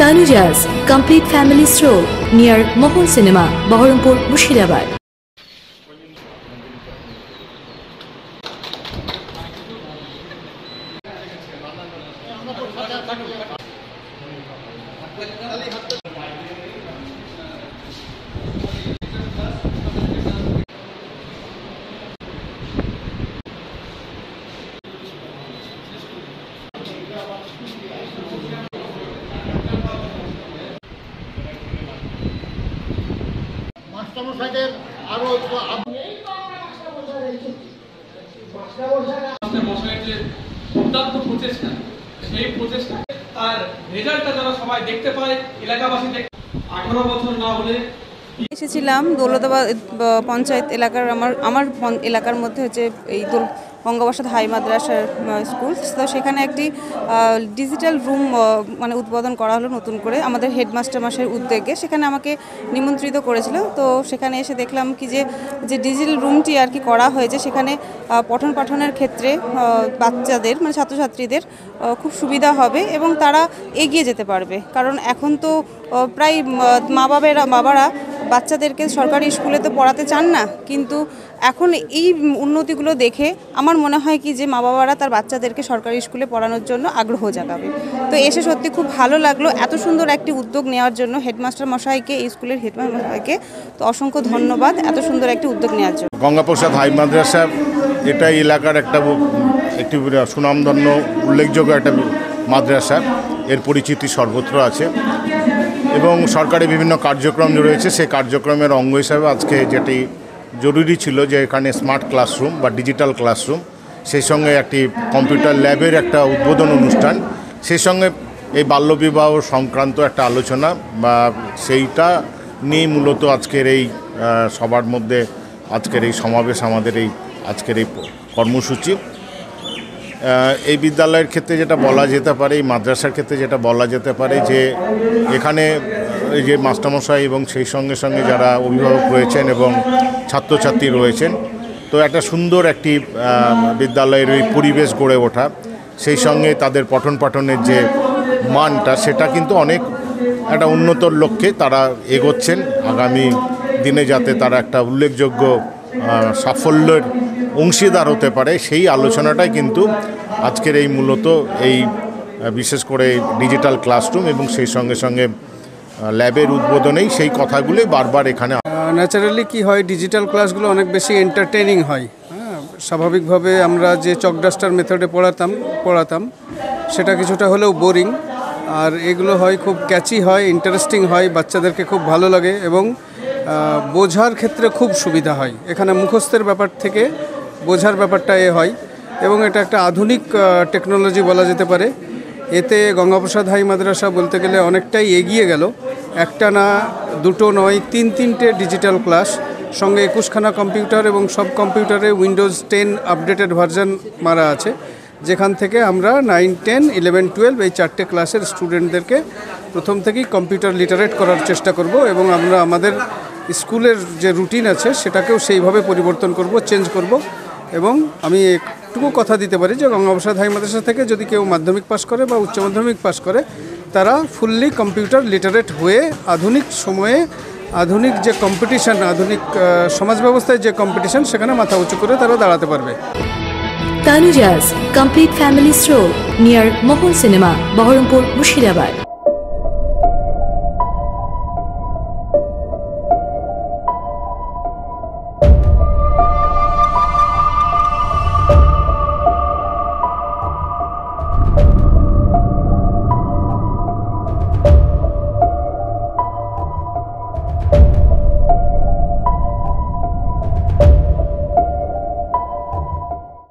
Tanujas Complete Family Stroll near Mohol Cinema, Baharampur, Mushirabad. এসেছিলাম দৌলতাবাদ পঞ্চায়েত এলাকার আমার এলাকার মধ্যে হচ্ছে এই বঙ্গপ্রসাদ হাই মাদ্রাসার স্কুল। তো সেখানে একটি ডিজিটাল রুম মানে উদ্বোধন করা হলো নতুন করে আমাদের হেডমাস্টার মাসের উদ্যোগে। সেখানে আমাকে নিমন্ত্রিত করেছিল। তো সেখানে এসে দেখলাম কি যে ডিজিটাল রুমটি আর কি করা হয়েছে, সেখানে পঠন পাঠনের ক্ষেত্রে বাচ্চাদের মানে ছাত্রছাত্রীদের খুব সুবিধা হবে এবং তারা এগিয়ে যেতে পারবে। কারণ এখন তো প্রায় বাবারা বাচ্চাদেরকে সরকারি স্কুলে তো পড়াতে চান না, কিন্তু এখন এই উন্নতিগুলো দেখে আমার মনে হয় কি যে মা বাবারা তার বাচ্চাদেরকে সরকারি স্কুলে পড়ানোর জন্য আগ্রহ জাগাবে। তো এসে সত্যি খুব ভালো লাগলো এত সুন্দর একটি উদ্যোগ নেওয়ার জন্য হেডমাস্টার মশাইকে, এই স্কুলের হেডমাস্টার মশাইকে তো অসংখ্য ধন্যবাদ এত সুন্দর একটি উদ্যোগ নেওয়ার জন্য। গঙ্গাপ্রসাদ হাই মাদ্রাসা এটাই এলাকার একটি সুনামধন্য উল্লেখযোগ্য একটা মাদ্রাসা, এর পরিচিতি সর্বত্র আছে এবং সরকারি বিভিন্ন কার্যক্রম রয়েছে। সেই কার্যক্রমের অঙ্গ হিসাবে আজকে যেটি জরুরি ছিল যে এখানে স্মার্ট ক্লাসরুম বা ডিজিটাল ক্লাসরুম, সেই সঙ্গে একটি কম্পিউটার ল্যাবের একটা উদ্বোধন অনুষ্ঠান, সেই সঙ্গে এই বাল্যবিবাহ সংক্রান্ত একটা আলোচনা বা সেইটা নিয়ে মূলত আজকের এই সবার মধ্যে আজকের এই সমাবেশ, আমাদের এই আজকের এই কর্মসূচি। এই বিদ্যালয়ের ক্ষেত্রে যেটা বলা যেতে পারে, এই মাদ্রাসার ক্ষেত্রে যেটা বলা যেতে পারে যে এখানে এই যে মাস্টারমশাই এবং সেই সঙ্গে সঙ্গে যারা অভিভাবক রয়েছেন এবং ছাত্রছাত্রী রয়েছেন, তো একটা সুন্দর একটি বিদ্যালয়ের ওই পরিবেশ গড়ে ওঠা, সেই সঙ্গে তাদের পঠন পাঠনের যে মানটা সেটা কিন্তু অনেক একটা উন্নতর লক্ষ্যে তারা এগোচ্ছেন। আগামী দিনে যাতে তারা একটা উল্লেখযোগ্য সাফল্যের অংশীদার হতে পারে, সেই আলোচনাটাই কিন্তু আজকের এই মূলত এই বিশেষ করে ডিজিটাল ক্লাসরুম এবং সেই সঙ্গে সঙ্গে ল্যাবের উদ্বোধনেই সেই কথাগুলোই বারবার এখানে। ন্যাচারালি কি হয়, ডিজিটাল ক্লাসগুলো অনেক বেশি এন্টারটেইনিং হয়। স্বাভাবিকভাবে আমরা যে চক ডাস্টার মেথডে পড়াতাম সেটা কিছুটা হলেও বোরিং, আর এগুলো হয় খুব ক্যাচি হয়, ইন্টারেস্টিং হয়, বাচ্চাদেরকে খুব ভালো লাগে এবং বোঝার ক্ষেত্রে খুব সুবিধা হয়। এখানে মুখস্থের ব্যাপার থেকে বোঝার ব্যাপারটা হয় এবং এটা একটা আধুনিক টেকনোলজি বলা যেতে পারে। এতে গঙ্গাপ্রসাদ হাই মাদ্রাসা বলতে গেলে অনেকটাই এগিয়ে গেল। একটা না, দুটো নয়, তিনটে ডিজিটাল ক্লাস, সঙ্গে 21খানা কম্পিউটার এবং সব কম্পিউটারে উইন্ডোজ 10 আপডেটেড ভার্সন মারা আছে, যেখান থেকে আমরা 9, 10, 11, 12 এই 4টে ক্লাসের স্টুডেন্টদেরকে প্রথম থেকেই কম্পিউটার লিটারেট করার চেষ্টা করব এবং আমরা আমাদের স্কুলের যে রুটিন আছে সেটাকেও সেইভাবে পরিবর্তন করব, চেঞ্জ করব। এবং আমি একটুকু কথা দিতে পারি যে গঙ্গাপ্রসাদ হাই মাদ্রাসা থেকে যদি কেউ মাধ্যমিক পাস করে বা উচ্চ মাধ্যমিক পাস করে, তারা ফুললি কম্পিউটার লিটারেট হয়ে আধুনিক সময়ে আধুনিক যে কম্পিটিশন, আধুনিক সমাজ ব্যবস্থায় যে কম্পিটিশন, সেখানে মাথা উঁচু করে তারা দাঁড়াতে পারবে। Tanujas Complete Family Stroll near Mohol Cinema, Baharampur, Mushirabad.